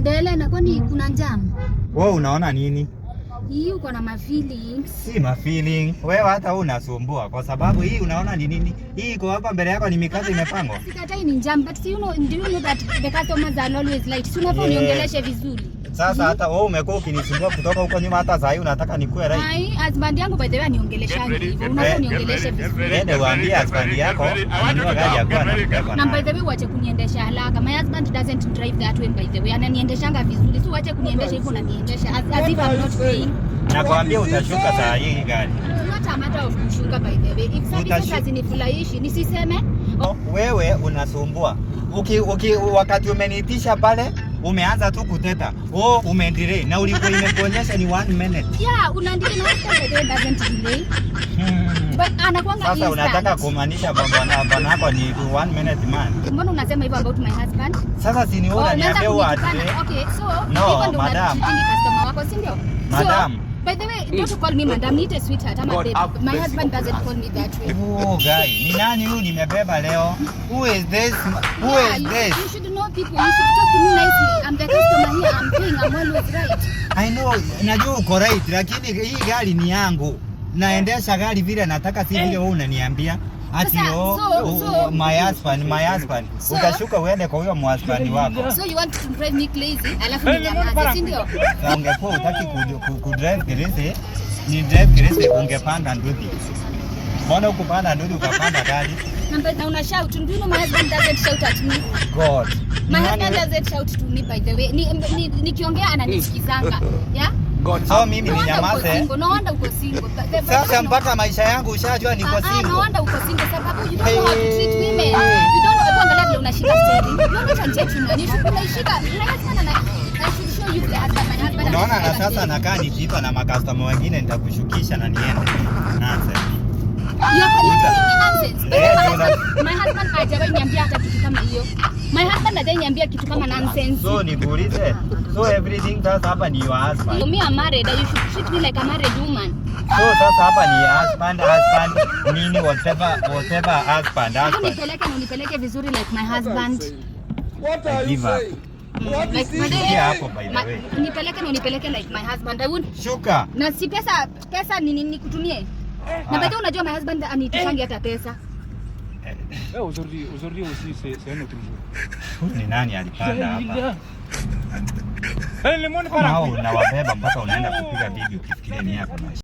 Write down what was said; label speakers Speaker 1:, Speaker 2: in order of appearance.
Speaker 1: Dele na kwani kuna njam?
Speaker 2: Wewe unaona nini?
Speaker 1: Hii uko na feelings.
Speaker 2: Si feeling. Wewe hata unasumbua kwa sababu hii unaona ni nini? Hii iko hapa mbele yako ni mikate imepangwa.
Speaker 1: Sikatai ni njam, but do you know that the customers are always late. Si unafaa uniongeleshe vizuri.
Speaker 2: Sasa hata wewe umekuwa ukinisumbua kutoka huko nyuma, hata sasa hivi unataka nikue right.
Speaker 1: Hai, husband yangu by the way aniongelesha hivyo. Unafaa uniongeleshe vizuri.
Speaker 2: Nende waambie husband yako anunue gari ya kwenda.
Speaker 1: Na by the way uache kuniendesha haraka. My husband doesn't drive that way by the way. Ananiendeshanga vizuri. Si uache kuniendesha hivyo na niendesha as if I'm not paying.
Speaker 2: Nakwambia utashuka saa hii gari.
Speaker 1: Not a matter of kushuka by the way. If services hazinifurahishi nisiseme.
Speaker 2: Wewe unasumbua. Wakati umeniitisha pale umeanza tu kuteta. Umeendelea na ulikuwa imekuonyesha ni 1 minute.
Speaker 1: Yeah, unaendelea na hata doesn't delay. But anakuanga instant.
Speaker 2: Sasa unataka kumaanisha bwana yako ni 1 minute man.
Speaker 1: Mbona unasema hivyo about my husband?
Speaker 2: Sasa si ni wewe unaniambia what?
Speaker 1: Okay, so
Speaker 2: no, madam.
Speaker 1: Customer wako si ndio?
Speaker 2: Madam.
Speaker 1: So, by the way, don't call me madam, need a sweetheart, I'm a baby. My husband doesn't call me that way.
Speaker 2: Oh, guy, ni nani huyu nimebeba leo? Who is this? Who is this?
Speaker 1: You should know people. You should talk to me nicely. I'm the customer here. I'm paying. I'm always right.
Speaker 2: I know, najua uko right, lakini hii gari ni yangu. Naendesha gari vile nataka, si vile wewe unaniambia. Ati my husband. Utashuka uende kwa huyo husband wako.
Speaker 1: So you want to drive me crazy? Alafu ninyamaze, si ndio?
Speaker 2: Ungekuwa utaki ku drive crazy, ni drive crazy ungepanda ndudi. Mbona ukupanda ndudi ukapanda gari?
Speaker 1: Na una shout. Do you know my husband doesn't shout at me?
Speaker 2: God.
Speaker 1: My husband doesn't shout to me by the way. Nikiongea ananisikizanga. Yeah?
Speaker 2: So mimi ni nyamaze.
Speaker 1: No wonder uko single.
Speaker 2: Sasa mpaka maisha yangu ushajua niko single.
Speaker 1: No wonder uko single sababu you don't know how to treat women. You don't know angalia vile unashika steering. You don't know gentleman. You should unashika. I should show you the husband. My husband.
Speaker 2: Unaona na sasa nakaa nikipa na makastoma wengine nitakushukisha na niende. Nonsense. My husband hajawahi niambia hata kitu kama hiyo. My husband hajawahi niambia kitu kama nonsense. So nikuulize. So everything does happen in your husband.
Speaker 1: Me I'm married. You should treat me like a married woman.
Speaker 2: So sasa hapa ni husband nini whatever husband.
Speaker 1: Unipeleke vizuri like my husband.
Speaker 2: What are you saying? What is this? Hapo by the way.
Speaker 1: Unipeleke like my husband. I won't.
Speaker 2: Shuka.
Speaker 1: Na si pesa nikutumie. Na baadaye unajua my husband anitishangi hata pesa.
Speaker 3: Aujourd'hui aussi c'est un autre jour.
Speaker 2: Ni nani alipanda hapa? Unawabeba mpaka unaenda kupiga bibi ukifikiria ni yako.